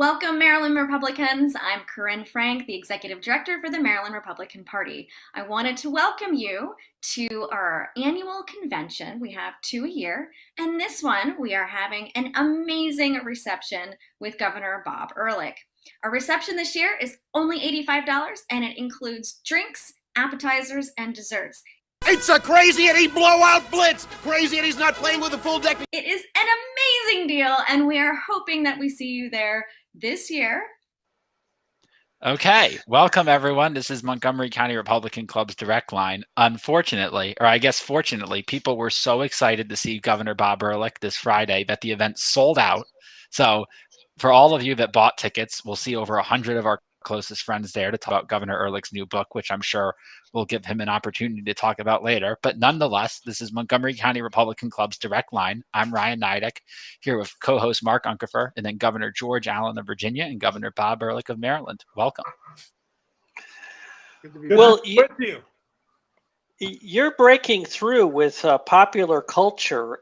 Welcome, Maryland Republicans. I'm Corinne Frank, the Executive Director for the Maryland Republican Party. I wanted to welcome you to our annual convention. We have 2 a year, and this one we are having an amazing reception with Governor Bob Ehrlich. Our reception this year is only $85, and it includes drinks, appetizers, and desserts. It's a Crazy Eddie blowout blitz! Crazy Eddie's not playing with a full deck. It is an amazing deal, and we are hoping that we see you there this year. Okay, welcome everyone. This is Montgomery County Republican Club's direct line. Unfortunately, or I guess fortunately, people were so excited to see Governor Bob Ehrlich this Friday that the event sold out. So for all of you that bought tickets, we'll see over 100 of our closest friends there to talk about Governor Ehrlich's new book, which I'm sure will give him an opportunity to talk about later. But nonetheless, this is Montgomery County Republican Club's direct line. I'm Ryan Nidek, here with co-host Mark Unkefer, and then Governor George Allen of Virginia and Governor Bob Ehrlich of Maryland. Welcome. Well, you're breaking through with popular culture,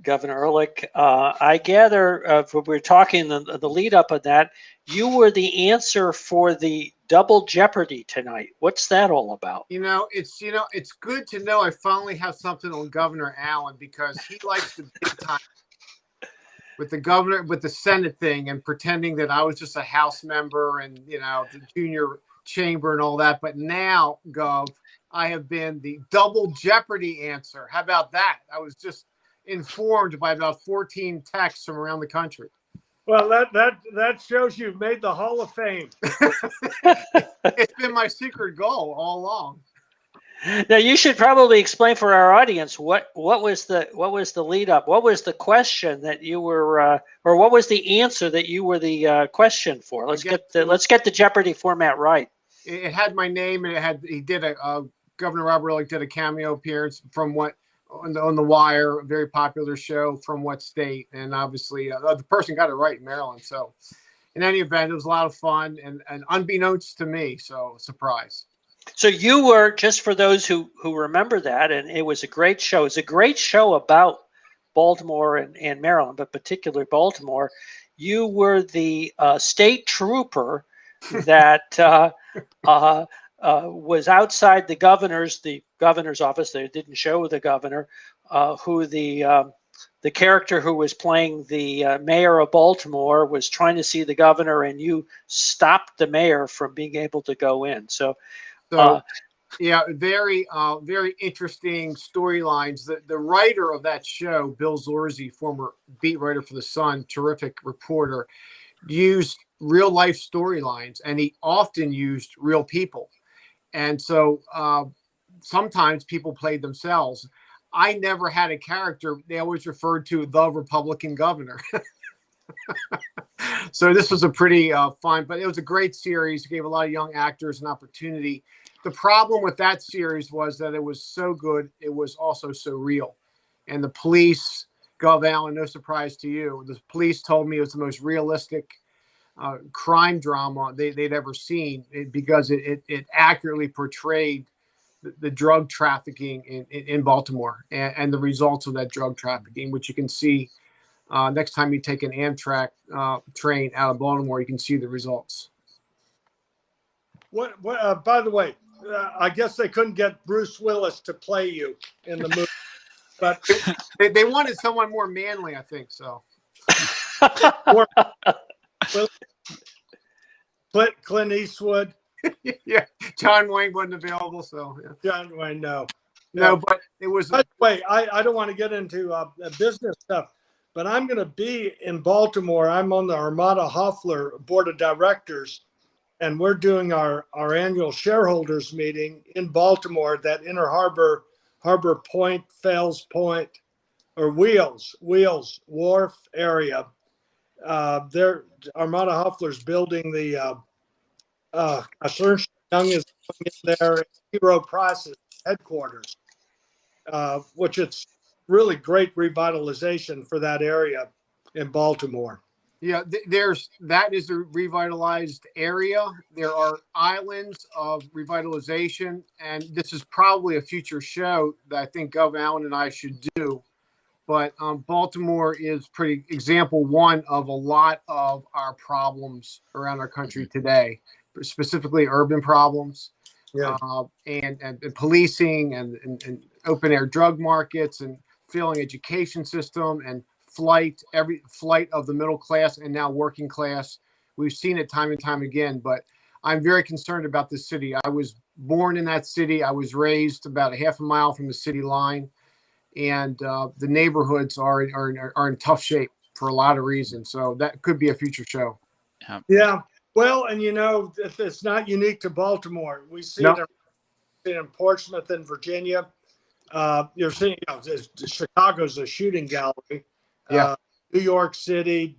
Governor Ehrlich. I gather we're talking the lead up of that. You were the answer for the double jeopardy tonight. What's that all about? It's good to know I finally have something on Governor Allen, because he likes to big time with the Senate thing and pretending that I was just a House member and the junior chamber and all that. But now, Gov, I have been the double jeopardy answer. How about that? I was just informed by about 14 texts from around the country. Well, that shows you've made the Hall of Fame. It's been my secret goal all along. Now you should probably explain for our audience what was the lead up? What was the question that you were, or what was the answer that you were the question for? Let's get the Jeopardy format right. It had my name, and Governor Robert Ehrlich did a cameo appearance from on the Wire, a very popular show, from what state, and obviously the person got it right in Maryland. So in any event, it was a lot of fun and unbeknownst to me, so surprise. So you were, just for those who remember that, and it was a great show. It was a great show about Baltimore and Maryland, but particularly Baltimore. You were the state trooper that was outside the governor's office. They didn't show the governor, who the character who was playing the mayor of Baltimore was trying to see the governor, and you stopped the mayor from being able to go in. So yeah, very interesting storylines. The writer of that show, Bill Zorzi, former beat writer for The Sun, terrific reporter, used real life storylines, and he often used real people. And so sometimes people played themselves. I never had a character. They always referred to the Republican governor. So this was a pretty fun, but it was a great series. It gave a lot of young actors an opportunity. The problem with that series was that it was so good, it was also so real. And the police, Gov Allen, no surprise to you, the police told me it was the most realistic crime drama they'd ever seen, because it accurately portrayed the drug trafficking in Baltimore and the results of that drug trafficking, which you can see next time you take an Amtrak train out of Baltimore. You can see the results. By the way, I guess they couldn't get Bruce Willis to play you in the movie, but they wanted someone more manly, I think. So. Clint Eastwood. Yeah, John Wayne wasn't available, so yeah. John Wayne, no, but it was. By the way, I don't want to get into business stuff, but I'm going to be in Baltimore. I'm on the Armada Hoffler Board of Directors, and we're doing our annual shareholders meeting in Baltimore, that Inner Harbor Point, Fells Point, or Wheels Wharf area. Armada Hoffler's building the Ernst Young is going in there, Hero Price's headquarters, which it's really great revitalization for that area in Baltimore. Yeah, that is a revitalized area. There are islands of revitalization, and this is probably a future show that I think Gov Allen and I should do, But Baltimore is pretty example one of a lot of our problems around our country today, specifically urban problems, Yeah. and policing and open air drug markets and failing education system and every flight of the middle class and now working class. We've seen it time and time again, but I'm very concerned about this city. I was born in that city. I was raised about a half a mile from the city line. And the neighborhoods are in tough shape for a lot of reasons. So that could be a future show. Yeah. Well, and it's not unique to Baltimore. We see it in Portsmouth and Virginia. You're seeing Chicago's a shooting gallery. Yeah. New York City,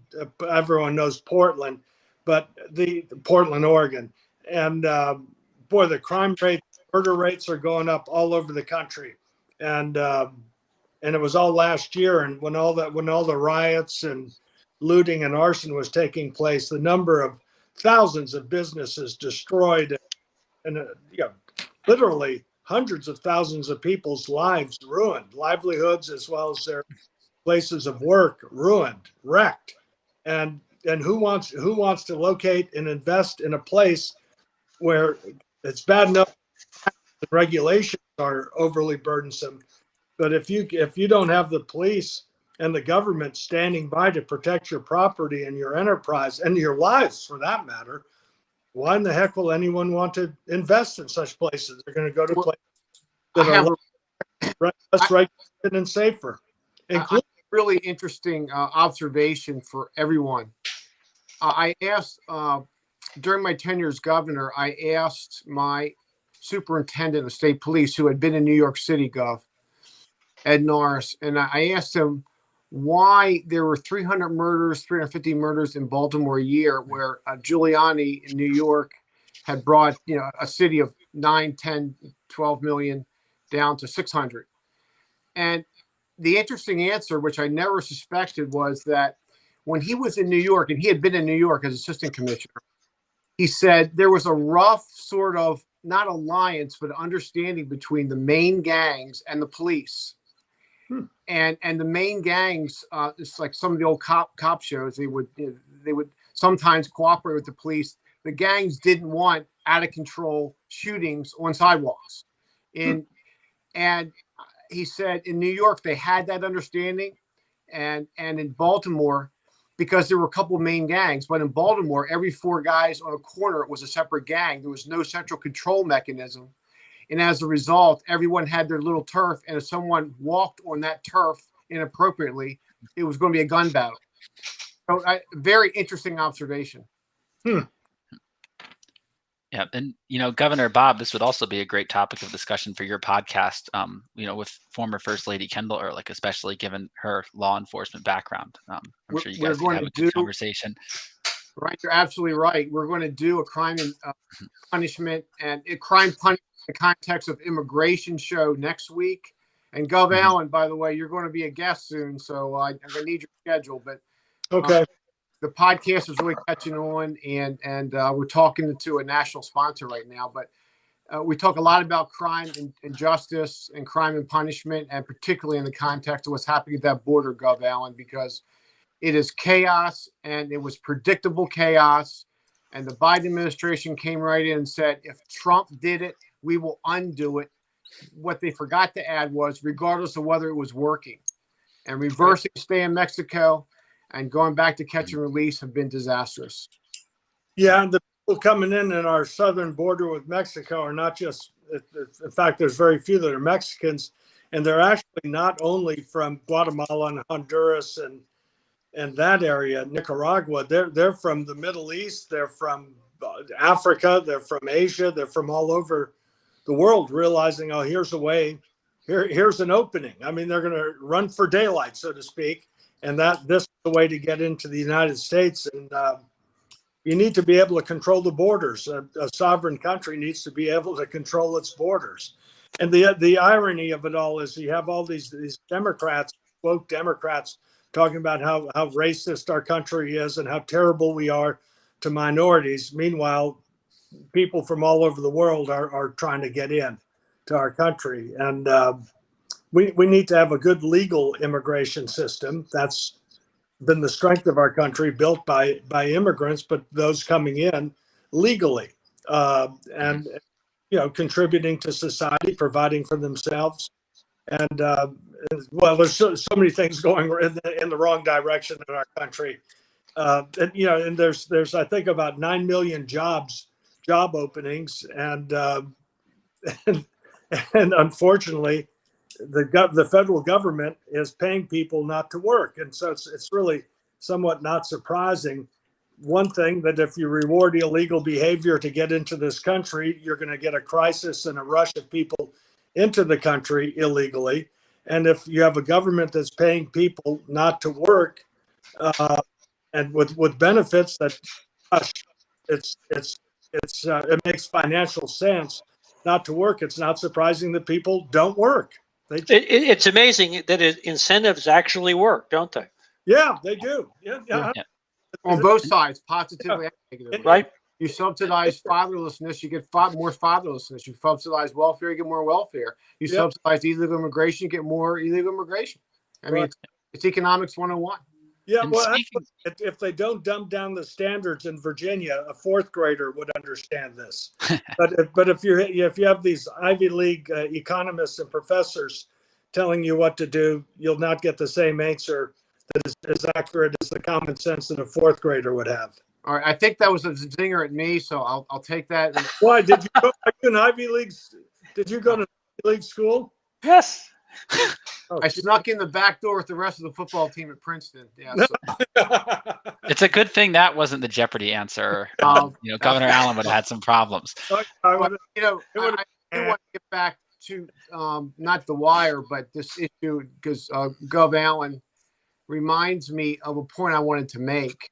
everyone knows Portland, but the Portland, Oregon, and boy, the crime rate, murder rates are going up all over the country, and it was all last year. And when all the riots and looting and arson was taking place, the number of thousands of businesses destroyed, and literally hundreds of thousands of people's lives ruined, livelihoods as well as their places of work ruined, wrecked. And who wants to locate and invest in a place where it's bad enough the regulations are overly burdensome, but if you don't have the police and the government standing by to protect your property and your enterprise and your lives for that matter, why in the heck will anyone want to invest in such places? They're going to go to places that are less regulated and safer. Really interesting observation for everyone. I asked during my tenure as governor, I asked my superintendent of state police, who had been in New York City, Gov, Ed Norris, and I asked him why there were 350 murders in Baltimore a year, where Giuliani in New York had brought a city of 9, 10, 12 million down to 600. And the interesting answer, which I never suspected, was that when he was in New York, and he had been in New York as assistant commissioner, he said there was a rough sort of, not alliance, but understanding between the main gangs and the police. And the main gangs, it's like some of the old cop shows, they would sometimes cooperate with the police. The gangs didn't want out of control shootings on sidewalks. And he said in New York they had that understanding, and in Baltimore, because there were a couple of main gangs, but in Baltimore, every 4 guys on a corner was a separate gang. There was no central control mechanism. And as a result, everyone had their little turf. And if someone walked on that turf inappropriately, it was going to be a gun battle. So very interesting observation. Yeah. And, Governor Bob, this would also be a great topic of discussion for your podcast, with former First Lady Kendall Ehrlich, especially given her law enforcement background. I'm sure you guys can have a good conversation. Right. You're absolutely right. We're going to do a crime and punishment and crime punishment in the context of immigration show next week. And Gov Allen, by the way, you're going to be a guest soon. So I'm going to need your schedule. But okay. The podcast is really catching on, and we're talking to a national sponsor right now. But we talk a lot about crime and justice and crime and punishment, and particularly in the context of what's happening at that border, Gov Allen, because it is chaos, and it was predictable chaos. And the Biden administration came right in and said, if Trump did it, we will undo it. What they forgot to add was, regardless of whether it was working. And reversing stay in Mexico and going back to catch and release have been disastrous. Yeah, and the people coming in our southern border with Mexico are not just, in fact, there's very few that are Mexicans, and they're actually not only from Guatemala and Honduras and that area, Nicaragua. They're from the Middle East, they're from Africa, they're from Asia, they're from all over the world, realizing, oh, here's a way, here's an opening. I mean, they're going to run for daylight, so to speak. And this is the way to get into the United States. And you need to be able to control the borders. A sovereign country needs to be able to control its borders. And the irony of it all is you have all these Democrats, woke Democrats, talking about how racist our country is and how terrible we are to minorities. Meanwhile, people from all over the world are trying to get in to our country. And we need to have a good legal immigration system. That's been the strength of our country, built by immigrants, but those coming in legally, and contributing to society, providing for themselves. And well, there's so many things going in the wrong direction in our country. And there's I think about 9 million job openings, and and unfortunately, the federal government is paying people not to work, and so it's really somewhat not surprising. One thing, that if you reward illegal behavior to get into this country, you're going to get a crisis and a rush of people into the country illegally. And if you have a government that's paying people not to work, and with benefits that it makes financial sense not to work, it's not surprising that people don't work. It's amazing that incentives actually work, don't they? Yeah, they do. Yeah. On both sides, positively and negatively. Right. You subsidize fatherlessness, you get more fatherlessness. You subsidize welfare, you get more welfare. You subsidize illegal immigration, you get more illegal immigration. I mean, it's economics 101. Yeah, well, if they don't dumb down the standards in Virginia, a fourth grader would understand this. but if you have these Ivy League economists and professors telling you what to do, you'll not get the same answer that is as accurate as the common sense that a fourth grader would have. All right, I think that was a zinger at me, so I'll take that. Why did you go to an Ivy League? Did you go to Ivy League school? Yes. I snuck in the back door with the rest of the football team at Princeton. Yeah, so. It's a good thing that wasn't the Jeopardy answer. Governor Allen would have had some problems. I want to get back to not the wire, but this issue, because Gov Allen reminds me of a point I wanted to make.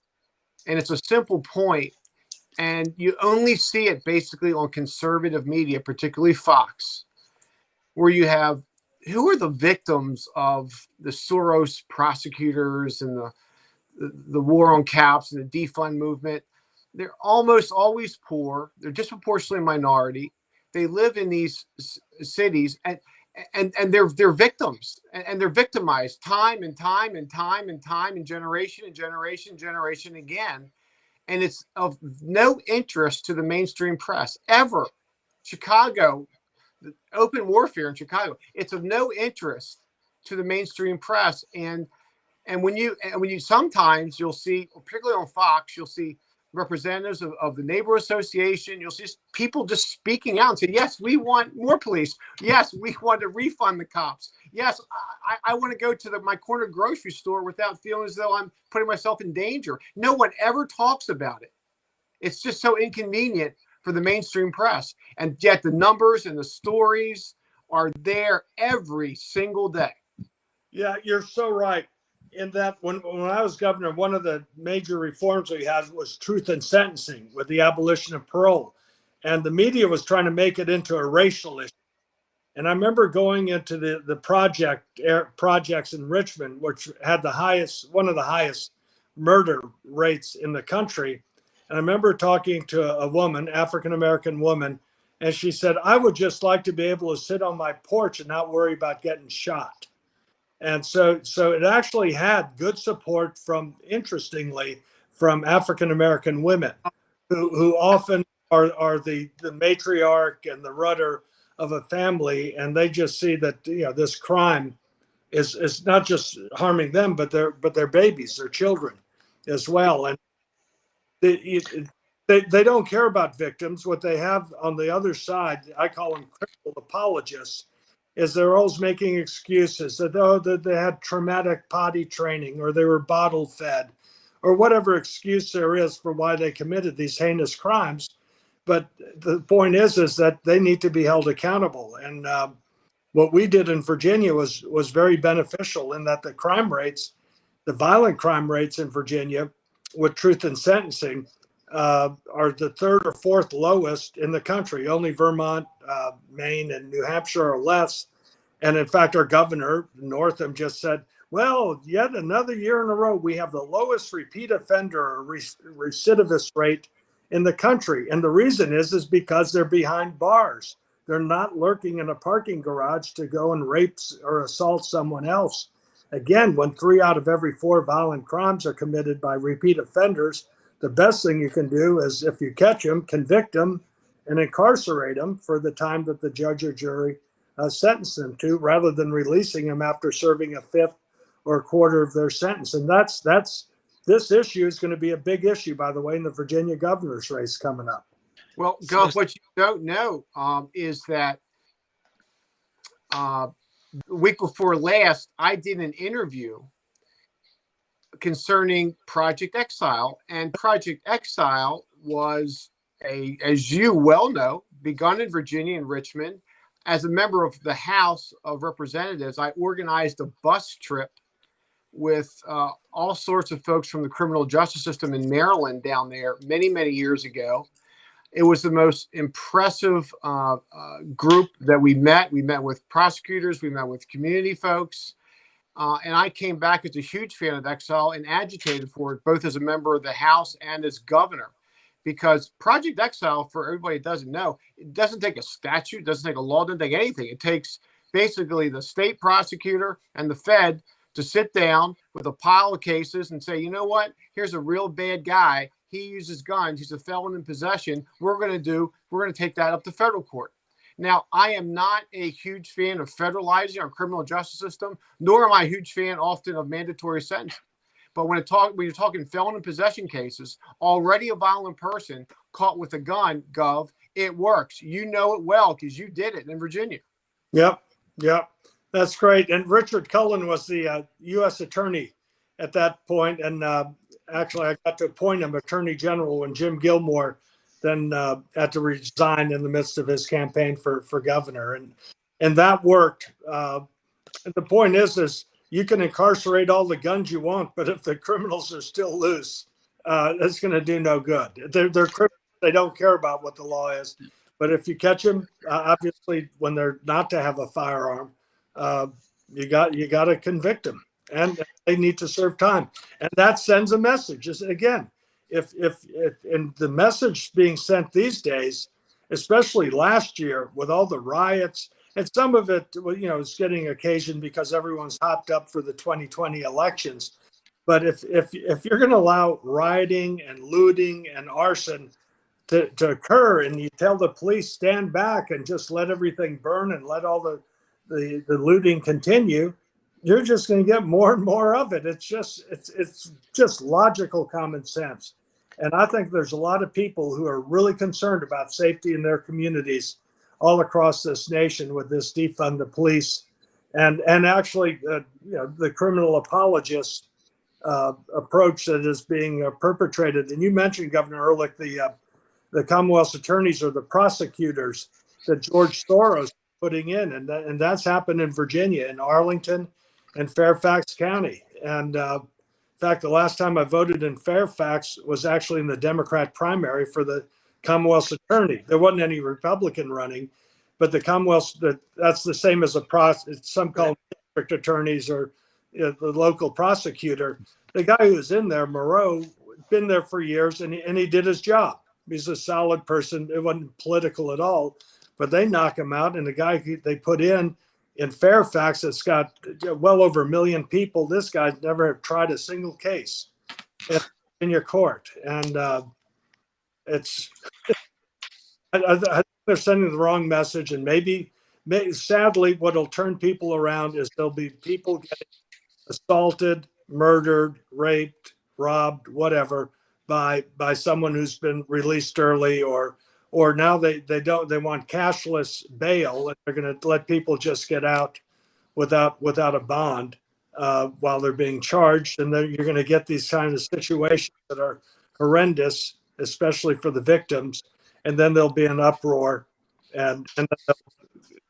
And it's a simple point, and you only see it basically on conservative media, particularly Fox, where you have, who are the victims of the Soros prosecutors and the war on caps and the defund movement? They're almost always poor. They're disproportionately minority. They live in these cities, and they're victims, and they're victimized time and time and time and time and generation and generation again. And it's of no interest to the mainstream press ever. Chicago, the open warfare in Chicago, it's of no interest to the mainstream press. And when you sometimes you'll see, particularly on Fox, you'll see representatives of the neighbor association. You'll see people just speaking out and say, yes, we want more police. Yes, we want to refund the cops. Yes, I want to go to my corner grocery store without feeling as though I'm putting myself in danger. No one ever talks about it. It's just so inconvenient for the mainstream press. And yet the numbers and the stories are there every single day. Yeah, you're so right. In that, when I was governor, one of the major reforms we had was truth in sentencing with the abolition of parole. And the media was trying to make it into a racial issue. And I remember going into the projects in Richmond, which had one of the highest murder rates in the country. And I remember talking to a woman, African-American woman, and she said, I would just like to be able to sit on my porch and not worry about getting shot. And so it actually had good support interestingly, from African-American women who often are the matriarch and the rudder of a family. And they just see that, this crime is not just harming them, but their babies, their children as well. And they don't care about victims. What they have on the other side, I call them critical apologists, is they're always making excuses that they had traumatic potty training, or they were bottle fed, or whatever excuse there is for why they committed these heinous crimes. But the point is that they need to be held accountable. And what we did in Virginia was very beneficial, in that the violent crime rates in Virginia with truth in sentencing are the third or fourth lowest in the country. Only Vermont, Maine, and New Hampshire are less. And in fact, our governor, Northam, just said, well, yet another year in a row, we have the lowest repeat offender recidivist rate in the country. And the reason is because they're behind bars. They're not lurking in a parking garage to go and rape or assault someone else. Again, when 3 out of every 4 violent crimes are committed by repeat offenders, the best thing you can do is, if you catch them, convict them and incarcerate them for the time that the judge or jury sentenced them to, rather than releasing them after serving a fifth or a quarter of their sentence. And this issue is going to be a big issue, by the way, in the Virginia governor's race coming up. Well, Gov, what you don't know is that the week before last, I did an interview concerning Project Exile, and Project Exile was as you well know, begun in Virginia in Richmond. As a member of the House of Representatives, I organized a bus trip with all sorts of folks from the criminal justice system in Maryland down there many, many years ago. It was the most impressive group that we met. We met with prosecutors, we met with community folks, and I came back as a huge fan of Exile and agitated for it, both as a member of the House and as governor. Because Project Exile, for everybody that doesn't know, it doesn't take a statute, it doesn't take a law, it doesn't take anything. It takes basically the state prosecutor and the Fed to sit down with a pile of cases and say, you know what, here's a real bad guy. He uses guns. He's a felon in possession. We're going to take that up to federal court. Now, I am not a huge fan of federalizing our criminal justice system, nor am I a huge fan often of mandatory sentencing. But when you're talking felon in possession cases, already a violent person caught with a gun, Gov, it works. You know it well because you did it in Virginia. Yep. That's great. And Richard Cullen was the U.S. attorney at that point. And actually, I got to appoint him attorney general when Jim Gilmore then had to resign in the midst of his campaign for governor. And that worked. The point is you can incarcerate all the guns you want, but if the criminals are still loose, that's going to do no good. They're criminals. They don't care about what the law is. But if you catch them, obviously, when they're not to have a firearm, you got to convict them, and they need to serve time. And that sends a message. Again, if and the message being sent these days, especially last year with all the riots, and some of it, is getting occasion because everyone's hopped up for the 2020 elections. But if you're going to allow rioting and looting and arson to occur, and you tell the police stand back and just let everything burn and let all the looting continue, you're just going to get more and more of it. It's just logical common sense. And I think there's a lot of people who are really concerned about safety in their communities all across this nation with this defund the police and actually the criminal apologist approach that is being perpetrated. And you mentioned, Governor Ehrlich, the Commonwealth's attorneys are the prosecutors that George Soros is putting in, and that's happened in Virginia, in Arlington and Fairfax County. And in fact, the last time I voted in Fairfax was actually in the Democrat primary for the Commonwealth's attorney. There wasn't any Republican running, but the Commonwealth's, that's the same as some call them district attorneys or the local prosecutor. The guy who was in there, Moreau, been there for years, and he did his job. He's a solid person. It wasn't political at all, but they knock him out. And the guy they put in Fairfax, that's got well over 1 million people. This guy's never tried a single case in your court. And it's, I think they're sending the wrong message. And maybe sadly, what'll turn people around is there'll be people getting assaulted, murdered, raped, robbed, whatever, by someone who's been released early, or now they want cashless bail, and they're going to let people just get out without a bond while they're being charged, and then you're going to get these kinds of situations that are horrendous, especially for the victims, and then there'll be an uproar, and then they'll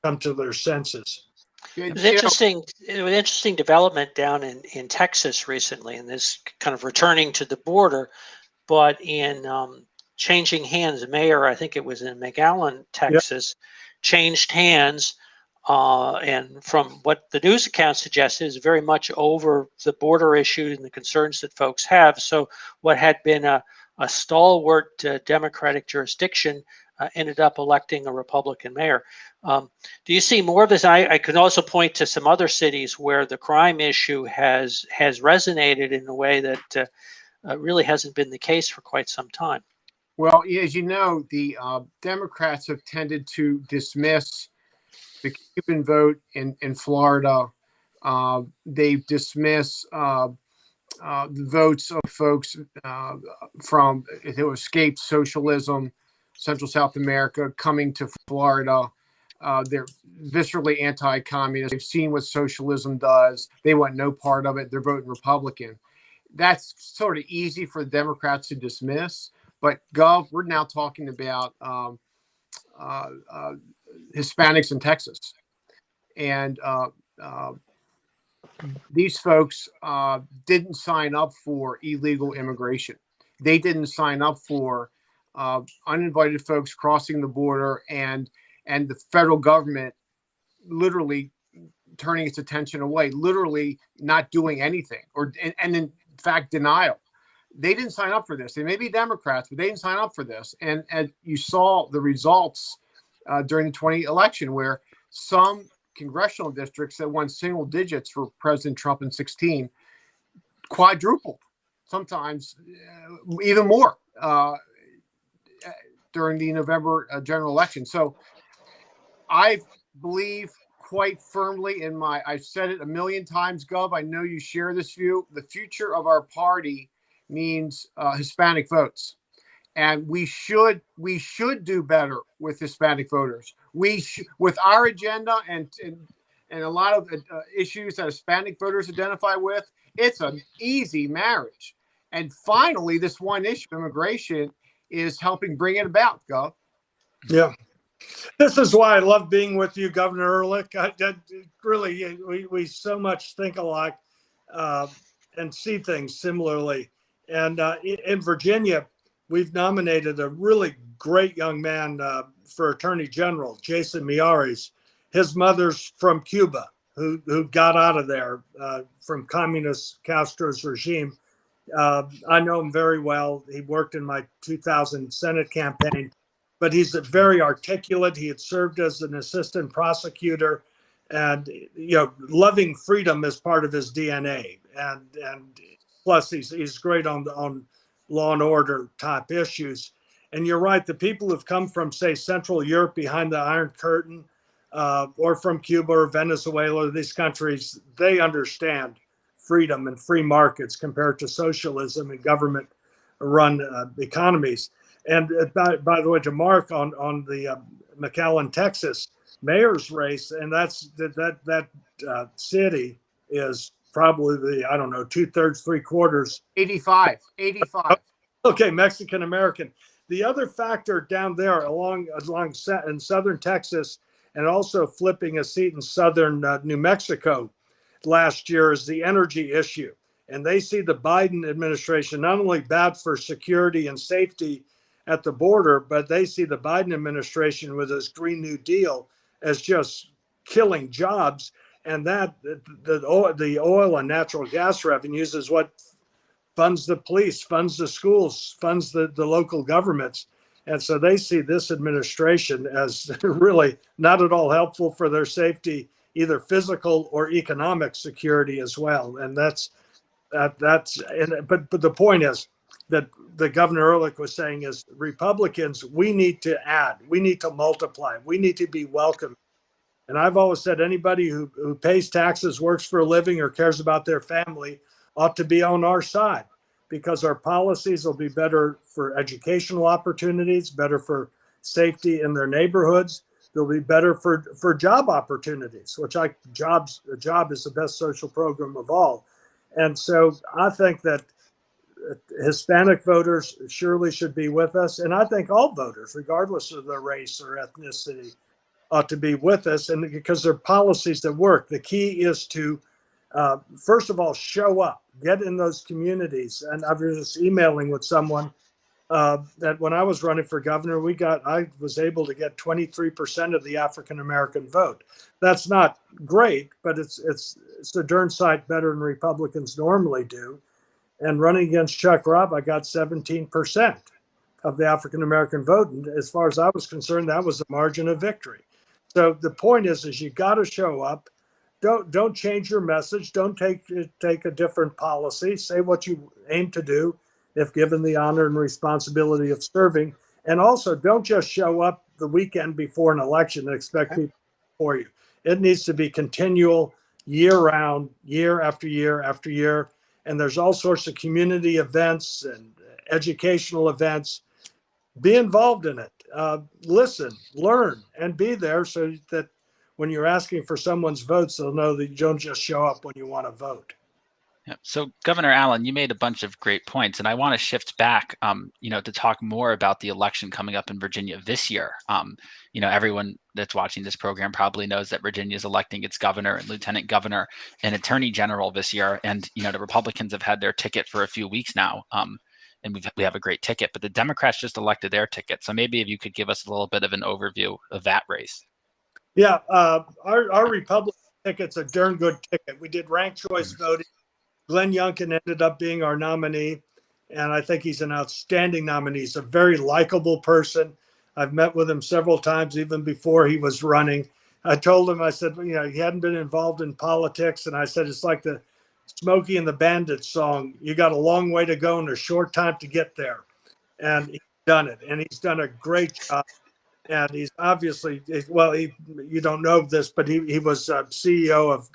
come to their senses. It was interesting development down in Texas recently, and this kind of returning to the border, but in changing hands. The mayor, I think it was in McAllen, Texas, changed hands, and from what the news account suggests, is very much over the border issue and the concerns that folks have. So what had been a stalwart Democratic jurisdiction ended up electing a Republican mayor. Do you see more of this? I could also point to some other cities where the crime issue has resonated in a way that really hasn't been the case for quite some time. Well, as you know, the Democrats have tended to dismiss the Cuban vote in Florida. They've dismissed the votes of folks from who escaped socialism, Central South America, coming to Florida. They're viscerally anti-communist. They've seen what socialism does. They want no part of it. They're voting Republican. That's sort of easy for the Democrats to dismiss. But, Gov, we're now talking about Hispanics in Texas. And these folks didn't sign up for illegal immigration. They didn't sign up for uninvited folks crossing the border and the federal government literally turning its attention away, literally not doing anything, and in fact, denial. They didn't sign up for this. They may be Democrats, but they didn't sign up for this. And you saw the results during the 2020 election, where some congressional districts that won single digits for President Trump in 16 quadrupled, sometimes even more during the November general election. So I believe quite firmly I've said it a million times, Gov, I know you share this view, the future of our party means Hispanic votes. And we should do better with Hispanic voters. With our agenda and a lot of issues that Hispanic voters identify with, it's an easy marriage. And finally, this one issue, immigration, is helping bring it about, Gov. Yeah. This is why I love being with you, Governor Ehrlich. Really, we so much think alike and see things similarly. And in Virginia, we've nominated a really great young man for Attorney General, Jason Miyares. His mother's from Cuba, who got out of there from communist Castro's regime. I know him very well. He worked in my 2000 Senate campaign, but he's very articulate. He had served as an assistant prosecutor, and loving freedom is part of his DNA. And plus, he's great on law and order type issues. And you're right, the people who've come from, say, Central Europe behind the Iron Curtain, or from Cuba or Venezuela, these countries, they understand freedom and free markets compared to socialism and government-run economies. And by the way, to Mark on the McAllen, Texas mayor's race, and that city is probably I don't know, 2/3, 3/4. 85. Okay, Mexican American. The other factor down there along in southern Texas, and also flipping a seat in southern New Mexico last year, is the energy issue. And they see the Biden administration not only bad for security and safety at the border, but they see the Biden administration with this Green New Deal as just killing jobs. And that the oil and natural gas revenues is what funds the police, funds the schools, funds the local governments. And so they see this administration as really not at all helpful for their safety, either physical or economic security as well. And but the point is that the Governor Ehrlich was saying is Republicans, we need to add, we need to multiply, we need to be welcome. And I've always said anybody who pays taxes, works for a living, or cares about their family ought to be on our side, because our policies will be better for educational opportunities, better for safety in their neighborhoods. They'll be better for job opportunities, which a job is the best social program of all. And so I think that Hispanic voters surely should be with us. And I think all voters, regardless of their race or ethnicity, ought to be with us, and because they're policies that work. The key is to, first of all, show up, get in those communities. And I was just emailing with someone that when I was running for governor, I was able to get 23% of the African American vote. That's not great, but it's a darn sight better than Republicans normally do. And running against Chuck Robb, I got 17% of the African American vote. And as far as I was concerned, that was a margin of victory. So the point is you got to show up. Don't change your message. Don't take a different policy. Say what you aim to do, if given the honor and responsibility of serving. And also, don't just show up the weekend before an election and expect people for you. It needs to be continual, year round, year after year after year. And there's all sorts of community events and educational events. Be involved in it. Listen, learn, and be there so that when you're asking for someone's votes, they'll know that you don't just show up when you want to vote. Yeah. So, Governor Allen, you made a bunch of great points, and I want to shift back, to talk more about the election coming up in Virginia this year. Everyone that's watching this program probably knows that Virginia is electing its governor and lieutenant governor and attorney general this year, and the Republicans have had their ticket for a few weeks now. And we have a great ticket, but the Democrats just elected their ticket. So maybe if you could give us a little bit of an overview of that race. Yeah, our Republican ticket's a darn good ticket. We did ranked choice voting. Glenn Youngkin ended up being our nominee, and I think he's an outstanding nominee. He's a very likable person. I've met with him several times, even before he was running. I told him, I said, he hadn't been involved in politics, and I said, it's like the Smokey and the Bandit song. You got a long way to go and a short time to get there. And he's done it, and he's done a great job. And he's obviously, you don't know this, but he was CEO of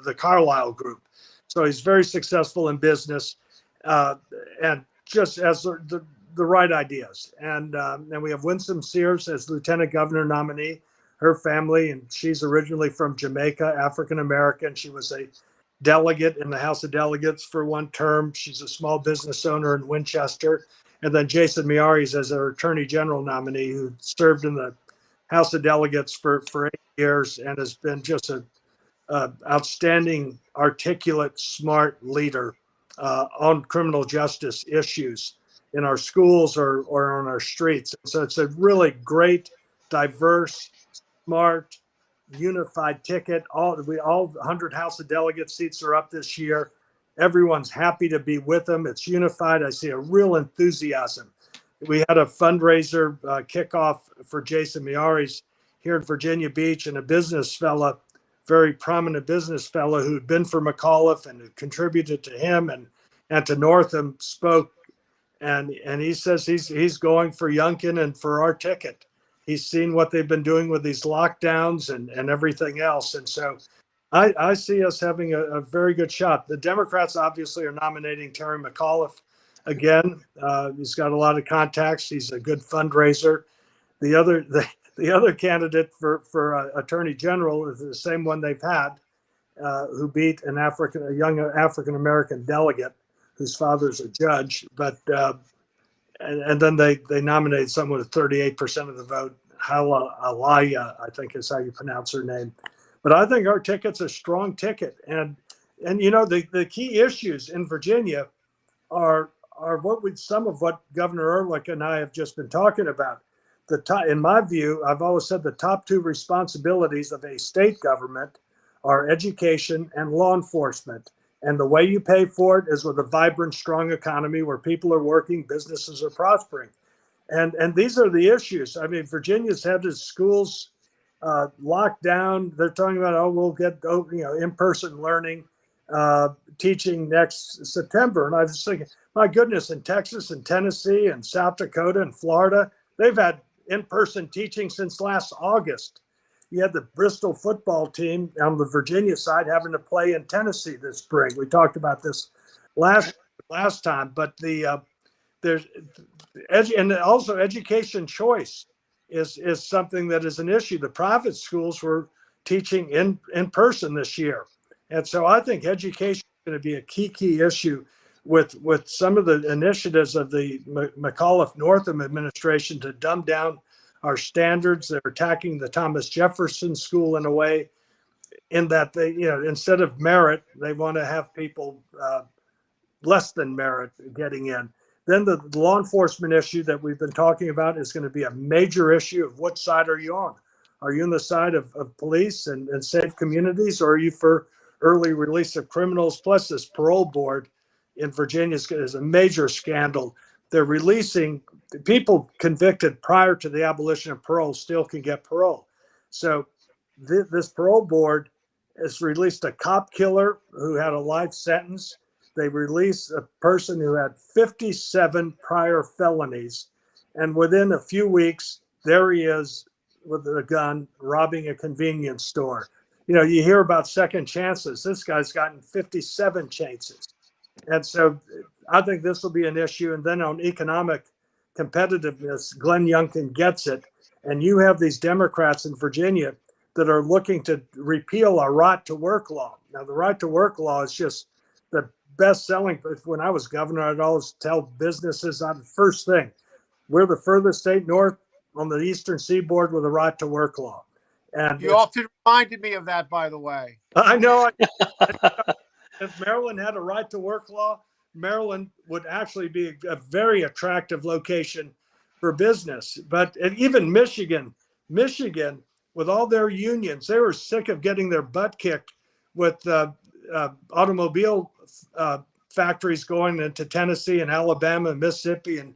the Carlyle Group. So he's very successful in business and just has the right ideas. And we have Winsome Sears as lieutenant governor nominee, her family, and she's originally from Jamaica, African-American. She was a delegate in the House of Delegates for one term. She's a small business owner in Winchester. And then Jason Miyares as our attorney general nominee, who served in the House of Delegates for 8 years and has been just an outstanding, articulate, smart leader on criminal justice issues in our schools or on our streets. So it's a really great, diverse, smart, unified ticket. All 100 House of Delegates seats are up this year. Everyone's happy to be with them. It's unified. I see a real enthusiasm. We had a fundraiser kickoff for Jason Miyares here in Virginia Beach, and a business fella, very prominent business fellow who'd been for McAuliffe and who contributed to him and to Northam, spoke, and he says he's going for Youngkin and for our ticket. He's seen what they've been doing with these lockdowns and everything else, and so I see us having a very good shot. The Democrats obviously are nominating Terry McAuliffe again. He's got a lot of contacts. He's a good fundraiser. The other candidate for attorney general is the same one they've had, who beat a young African American delegate whose father's a judge. But and then they nominated someone with 38% of the vote. Halaya, I think is how you pronounce her name. But I think our ticket's a strong ticket, and the key issues in Virginia are some of what Governor Ehrlich and I have just been talking about. In my view, I've always said the top two responsibilities of a state government are education and law enforcement. And the way you pay for it is with a vibrant, strong economy where people are working, businesses are prospering. And these are the issues. I mean, Virginia's had its schools locked down. They're talking about, we'll get in-person learning, teaching next September. And I was thinking, my goodness, in Texas and Tennessee and South Dakota and Florida, they've had in-person teaching since last August. You had the Bristol football team on the Virginia side having to play in Tennessee this spring. We talked about this last time, but and also education choice is something that is an issue. The private schools were teaching in person this year. And so I think education is going to be a key issue with some of the initiatives of the McAuliffe-Northam administration to dumb down our standards. They're attacking the Thomas Jefferson School in a way in that they, instead of merit, they want to have people less than merit getting in. Then the law enforcement issue that we've been talking about is going to be a major issue of what side are you on? Are you on the side of police and safe communities, or are you for early release of criminals? Plus this parole board in Virginia is a major scandal. They're releasing people convicted prior to the abolition of parole still can get parole. So this parole board has released a cop killer who had a life sentence. They released a person who had 57 prior felonies. And within a few weeks, there he is with a gun robbing a convenience store. You know, you hear about second chances. This guy's gotten 57 chances. And so I think this will be an issue. And then on economic competitiveness, Glenn Youngkin gets it. And you have these Democrats in Virginia that are looking to repeal a right to work law. Now, the right to work law is just the best selling. When I was governor, I'd always tell businesses, the first thing, we're the furthest state north on the eastern seaboard with a right to work law. And You often reminded me of that, by the way. I know. If Maryland had a right to work law, Maryland would actually be a very attractive location for business. But even Michigan, with all their unions, they were sick of getting their butt kicked with automobile factories going into Tennessee and Alabama and Mississippi and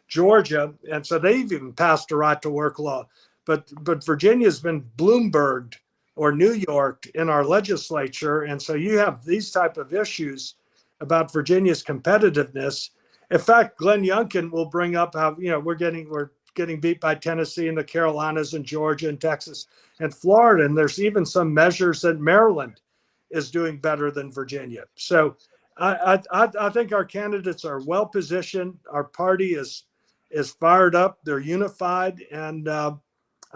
Georgia. And so they've even passed a right to work law. But Virginia's been Bloomberged or New York in our legislature. And so you have these type of issues about Virginia's competitiveness. In fact, Glenn Youngkin will bring up how, you know, we're getting beat by Tennessee and the Carolinas and Georgia and Texas and Florida. And there's even some measures that Maryland is doing better than Virginia. So I think our candidates are well positioned. Our party is fired up. They're unified. And,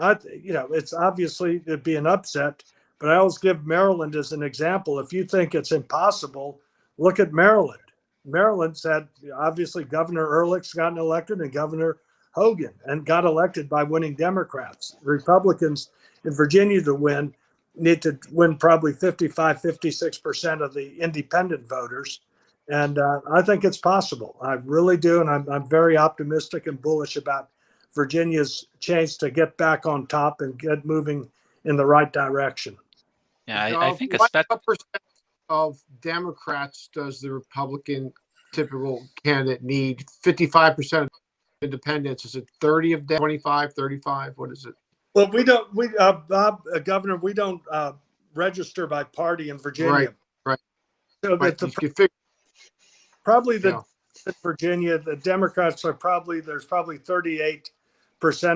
it's obviously it'd be an upset, but I always give Maryland as an example. If you think it's impossible, look at Maryland. Maryland's had, obviously, Governor Ehrlich's gotten elected and Governor Hogan and got elected by winning Democrats. Republicans in Virginia to win need to win probably 56% of the independent voters. And I think it's possible. I really do. And I'm very optimistic and bullish about Virginia's chance to get back on top and get moving in the right direction. Yeah, I think what percent of Democrats does the Republican typical candidate need? 55% of independents. Is it 30 of them? 25, 35? What is it? Well, Bob, Governor, we don't register by party in Virginia. Right. So Right. Probably in Virginia, the Democrats are there's probably 38%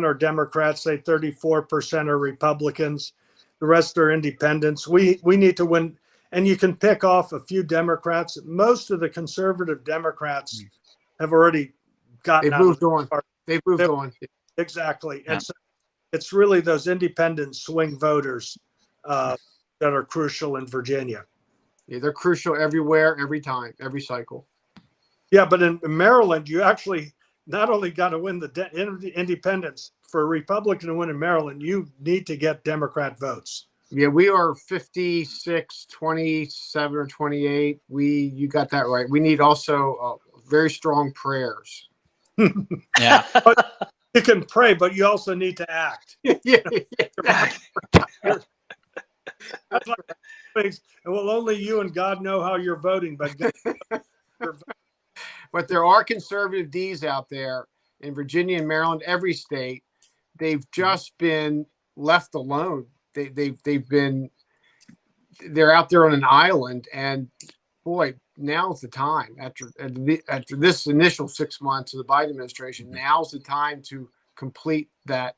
are Democrats, say 34% are Republicans. The rest are independents. We need to win, and you can pick off a few Democrats. Most of the conservative Democrats have already gotten They've moved on. They've moved on. Exactly. Yeah. And so it's really those independent swing voters that are crucial in Virginia. Yeah, they're crucial everywhere, every time, every cycle. Yeah, but in Maryland, you actually not only got to win the independents. For a Republican to win in Maryland, you need to get Democrat votes. Yeah, we are 56, 27 or 28. You got that right. We need also very strong prayers. Yeah. But you can pray, but you also need to act. Yeah. And well, only you and God know how you're voting, but But there are conservative Ds out there in Virginia and Maryland, every state. They've just been left alone. They're out there on an island, and boy, now's the time after this initial 6 months of the Biden administration. Now's the time to complete that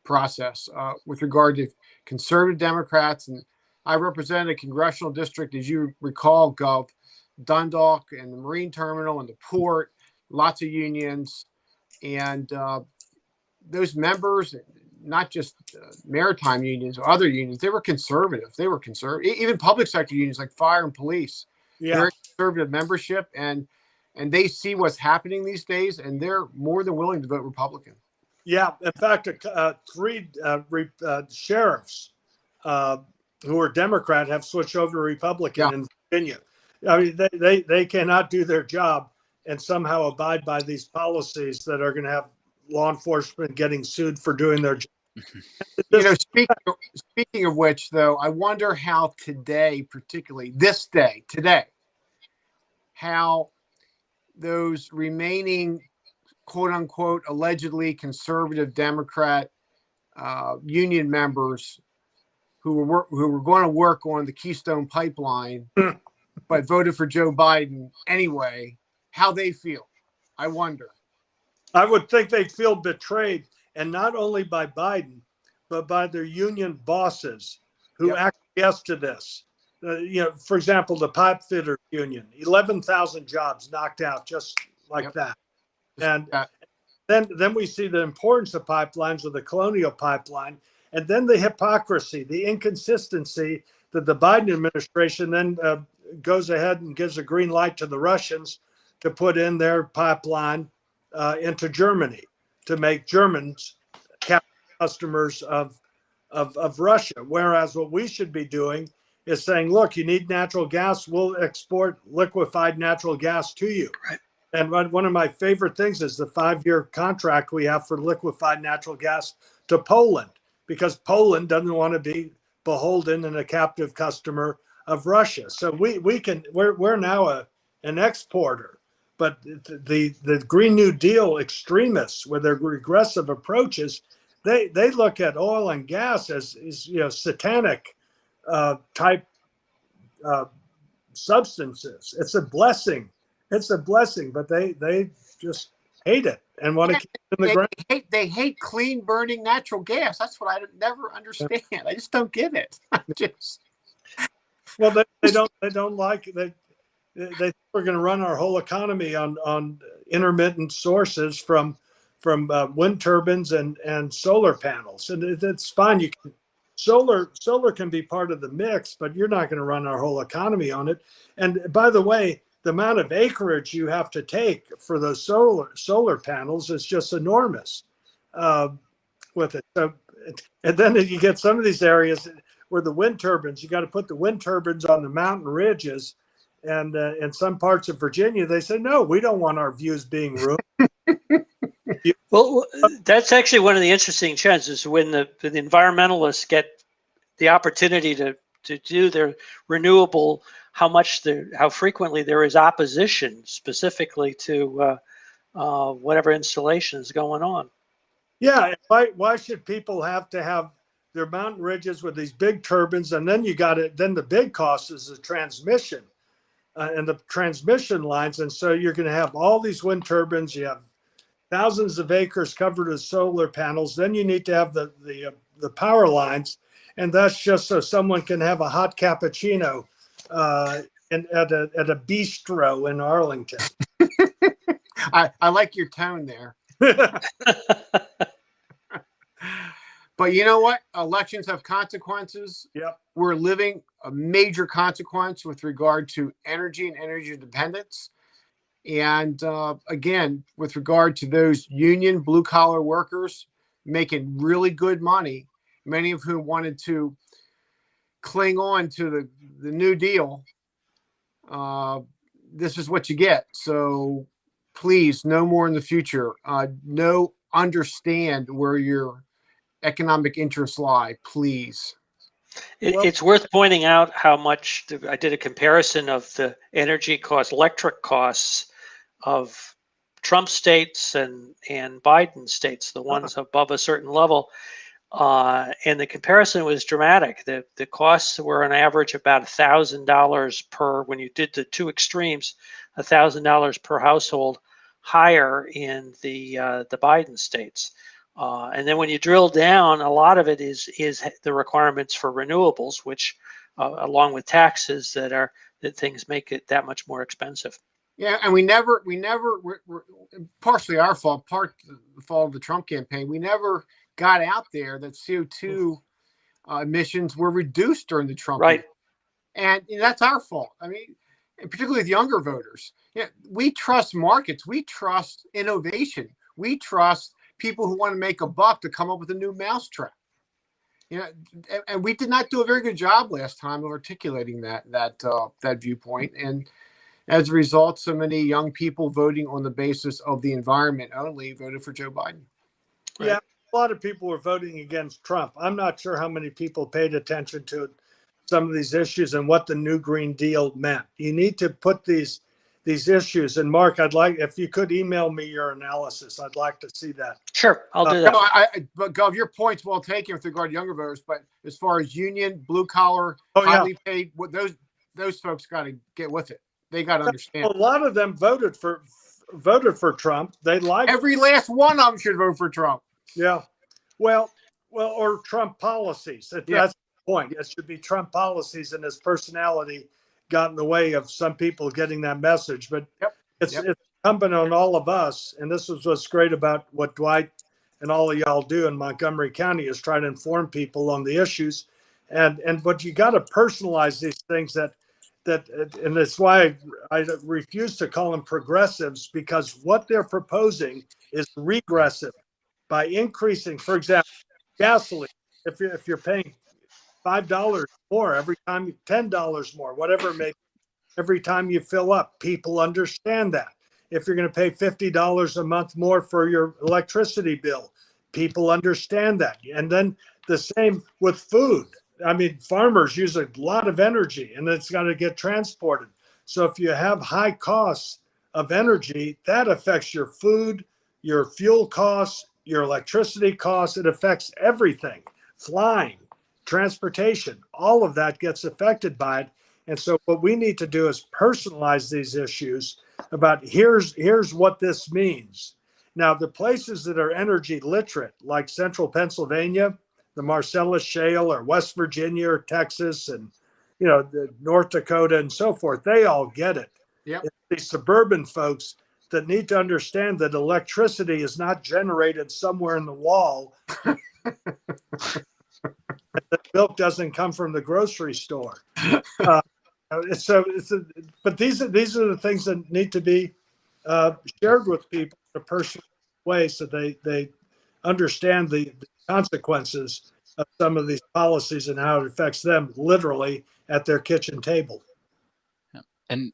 process with regard to conservative Democrats. And I represented a congressional district, as you recall, Gov, Dundalk and the Marine Terminal and the port, lots of unions, and those members, not just maritime unions or other unions, they were conservative. They were conservative. Even public sector unions like fire and police, very conservative membership, and they see what's happening these days, and they're more than willing to vote Republican. Yeah, in fact, 3 sheriffs who are Democrat have switched over to Republican in Virginia. I mean, they cannot do their job and somehow abide by these policies that are going to have law enforcement getting sued for doing their job. Speaking of which, though, I wonder how today, particularly this day, how those remaining quote unquote allegedly conservative Democrat union members who were going to work on the Keystone Pipeline, but voted for Joe Biden anyway, how they feel. I wonder. I would think they'd feel betrayed, and not only by Biden, but by their union bosses who acquiesced to this. For example, the pipe fitter union, 11,000 jobs knocked out just like that. And then we see the importance of pipelines with the Colonial Pipeline, and then the hypocrisy, the inconsistency that the Biden administration then goes ahead and gives a green light to the Russians to put in their pipeline into Germany to make Germans customers of Russia. Whereas what we should be doing is saying, look, you need natural gas, we'll export liquefied natural gas to you. Right. And one of my favorite things is the 5-year contract we have for liquefied natural gas to Poland, because Poland doesn't want to be beholden and a captive customer of Russia. So we're now an exporter. But the Green New Deal extremists, with their regressive approaches, they look at oil and gas as satanic type substances. It's a blessing. It's a blessing, but they just hate it and want to keep it in the ground. They hate clean burning natural gas. That's what I never understand. I just don't get it. Well, they don't like it. They think we're going to run our whole economy on intermittent sources from wind turbines and solar panels, and it's fine. You can solar can be part of the mix, but you're not going to run our whole economy on it. And by the way, the amount of acreage you have to take for those solar panels is just enormous with it. So, and then you get some of these areas where the wind turbines, you got to put the wind turbines on the mountain ridges. And in some parts of Virginia, they say, no, we don't want our views being ruined. Well, that's actually one of the interesting trends is when the environmentalists get the opportunity to do their renewable, how frequently there is opposition specifically to whatever installation is going on. Yeah, why should people have to have their mountain ridges with these big turbines, and then then the big cost is the transmission. And the transmission lines, and so you're going to have all these wind turbines. You have thousands of acres covered with solar panels. Then you need to have the power lines, and that's just so someone can have a hot cappuccino at a bistro in Arlington. I like your tone there. But you know what? Elections have consequences. Yep. We're living a major consequence with regard to energy and energy dependence. And again, with regard to those union blue-collar workers making really good money, many of whom wanted to cling on to the New Deal, this is what you get. So please, no more in the future. Understand where your economic interests lie, please. It's worth pointing out how much I did a comparison of the energy costs, electric costs of Trump states and Biden states, the ones above a certain level. And the comparison was dramatic. The costs were on average about $1,000 per, when you did the two extremes, $1,000 per household higher in the Biden states. And then when you drill down, a lot of it is the requirements for renewables, which, along with taxes, that things make it that much more expensive. Yeah, and we never, partially our fault, part the fault of the Trump campaign. We never got out there that CO2 emissions were reduced during the Trump right, and that's our fault. I mean, and particularly with younger voters. Yeah, we trust markets, we trust innovation, we trust people who want to make a buck to come up with a new mousetrap. And we did not do a very good job last time of articulating that viewpoint. And as a result, so many young people voting on the basis of the environment only voted for Joe Biden. Right? Yeah, a lot of people were voting against Trump. I'm not sure how many people paid attention to some of these issues and what the new Green Deal meant. You need to put these these issues. And Mark, I'd like, if you could email me your analysis, I'd like to see that. Sure, I'll do that. No, but Gov, your point's well taken with regard to younger voters. But as far as union, blue collar, highly paid, what those folks got to get with it. They got to understand. A lot of them voted for Trump. They like every last one of them should vote for Trump. Yeah, well, or Trump policies. That's the point. It should be Trump policies, and his personality got in the way of some people getting that message. But it's incumbent on all of us, and this is what's great about what Dwight and all of y'all do in Montgomery County, is try to inform people on the issues, and but you got to personalize these things that and that's why I refuse to call them progressives, because what they're proposing is regressive by increasing, for example, gasoline. If you're paying $5 more every time, $10 more, whatever it may be, every time you fill up, people understand that. If you're going to pay $50 a month more for your electricity bill, people understand that. And then the same with food. I mean, farmers use a lot of energy, and it's got to get transported. So if you have high costs of energy, that affects your food, your fuel costs, your electricity costs. It affects everything. Flying, transportation, all of that gets affected by it. And so what we need to do is personalize these issues about here's what this means. Now, the places that are energy literate, like central Pennsylvania, the Marcellus Shale, or West Virginia or Texas, and the North Dakota and so forth, they all get it. Yep. It's these suburban folks that need to understand that electricity is not generated somewhere in the wall. The milk doesn't come from the grocery store. But these are the things that need to be shared with people in a personal way, so they understand the consequences of some of these policies and how it affects them literally at their kitchen table. And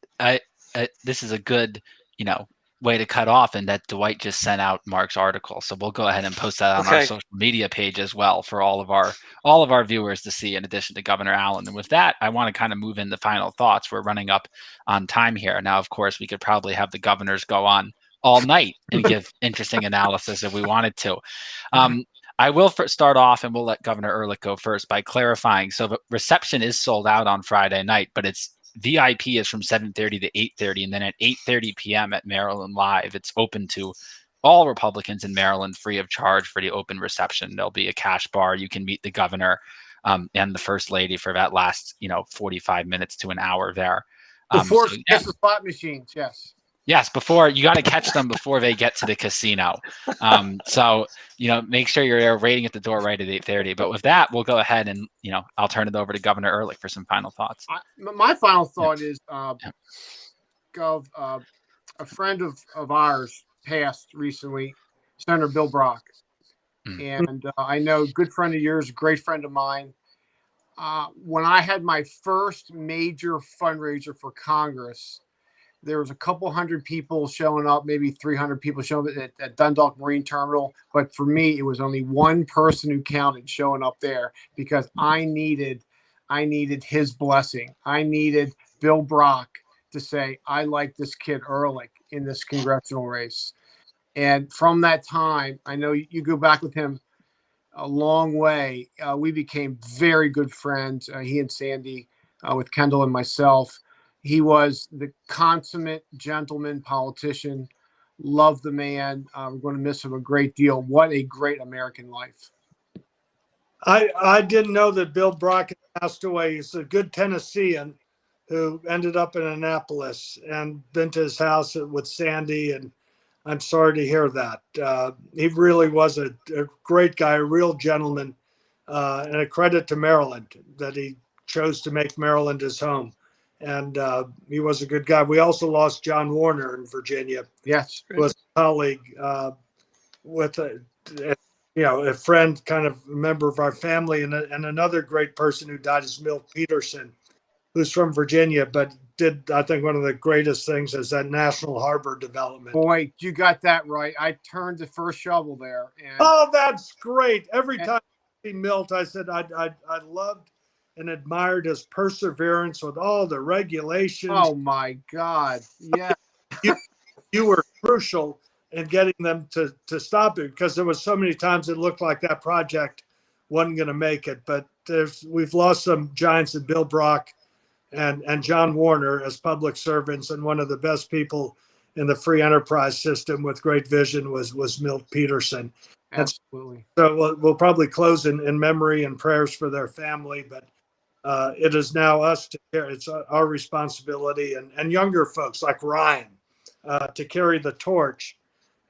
this is a good, way to cut off, and that Dwight just sent out Mark's article. So we'll go ahead and post that on our social media page as well for all of our viewers to see, in addition to Governor Allen. And with that, I want to kind of move into final thoughts. We're running up on time here. Now, of course, we could probably have the governors go on all night and give interesting analysis if we wanted to. I will start off, and we'll let Governor Ehrlich go first, by clarifying. So the reception is sold out on Friday night, but it's VIP is from 7:30 to 8:30, and then at 8:30 p.m. at Maryland Live, it's open to all Republicans in Maryland, free of charge, for the open reception. There'll be a cash bar. You can meet the governor and the first lady for that last 45 minutes to an hour there. Before the slot machines, yes. Yes, before you got to catch them before they get to the casino. So make sure you're there waiting at the door right at 8:30. But with that, we'll go ahead and I'll turn it over to Governor Ehrlich for some final thoughts. My final thought is, Gov, a friend of ours passed recently, Senator Bill Brock, and I know a good friend of yours, a great friend of mine. When I had my first major fundraiser for Congress, there was a couple hundred people showing up, maybe 300 people showing up at Dundalk Marine Terminal. But for me, it was only one person who counted showing up there, because I needed his blessing. I needed Bill Brock to say, I like this kid Ehrlich in this congressional race. And from that time, I know you go back with him a long way. We became very good friends, he and Sandy, with Kendall and myself. He was the consummate gentleman politician. Love the man. We're going to miss him a great deal. What a great American life. I didn't know that Bill Brock had passed away. He's a good Tennessean who ended up in Annapolis, and been to his house with Sandy, and I'm sorry to hear that. He really was a great guy, a real gentleman, and a credit to Maryland that he chose to make Maryland his home. And he was a good guy. We also lost John Warner in Virginia. Yes, who was a colleague with a friend, kind of a member of our family, and another great person who died is Milt Peterson, who's from Virginia, but did, I think, one of the greatest things is that National Harbor development. Boy, you got that right. I turned the first shovel there. And oh, that's great! Every time I see Milt, I said I loved and admired his perseverance with all the regulations. Oh my God! Yeah, you were crucial in getting them to stop it, because there was so many times it looked like that project wasn't going to make it. But we've lost some giants, at Bill Brock and John Warner, as public servants, and one of the best people in the free enterprise system with great vision was Milt Peterson. Absolutely. So we'll probably close in memory and prayers for their family, but it is now us to care. It's our responsibility, and younger folks like Ryan to carry the torch,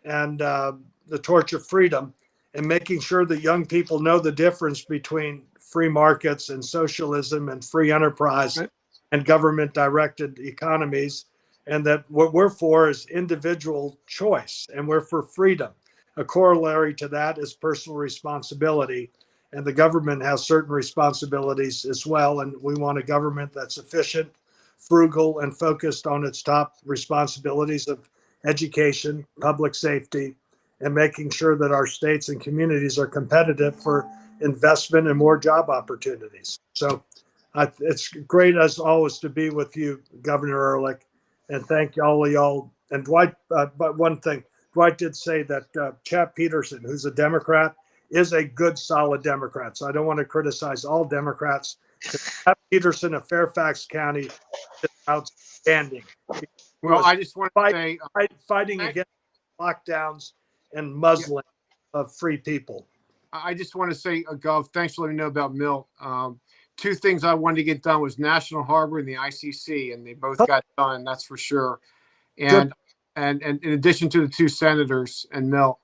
and the torch of freedom, and making sure that young people know the difference between free markets and socialism and free enterprise, right, and government directed economies. And that what we're for is individual choice, and we're for freedom. A corollary to that is personal responsibility. And the government has certain responsibilities as well. And we want a government that's efficient, frugal, and focused on its top responsibilities of education, public safety, and making sure that our states and communities are competitive for investment and more job opportunities. So it's great, as always, to be with you, Governor Ehrlich, and thank all of y'all. And Dwight, but one thing, Dwight did say that Chap Peterson, who's a Democrat, is a good, solid Democrat. So I don't want to criticize all Democrats. Chap Peterson of Fairfax County is outstanding. Well, I just want to say, fighting against lockdowns and muzzling of free people. I just want to say, Gov, thanks for letting me know about Milt. Two things I wanted to get done was National Harbor and the ICC, and they both got done, that's for sure. And in addition to the two senators and Milt,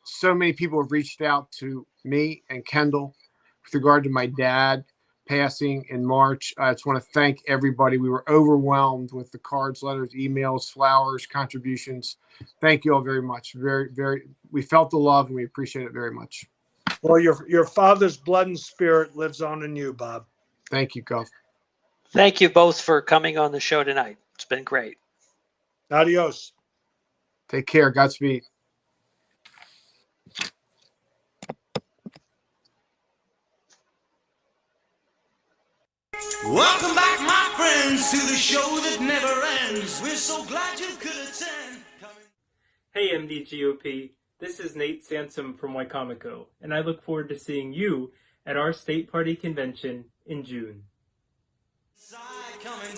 so many people have reached out to me and Kendall with regard to my dad passing in March. I just want to thank everybody. We were overwhelmed with the cards, letters, emails, flowers, contributions. Thank you all very much. We felt the love, and we appreciate it very much. Well, your father's blood and spirit lives on in you, Bob. Thank you, Gov. Thank you both for coming on the show tonight. It's been great. Adios. Take care. Godspeed. Welcome back, my friends, to the show that never ends. We're so glad you could attend. Hey, MDGOP. This is Nate Sansom from Wycomico, and I look forward to seeing you at our state party convention in June.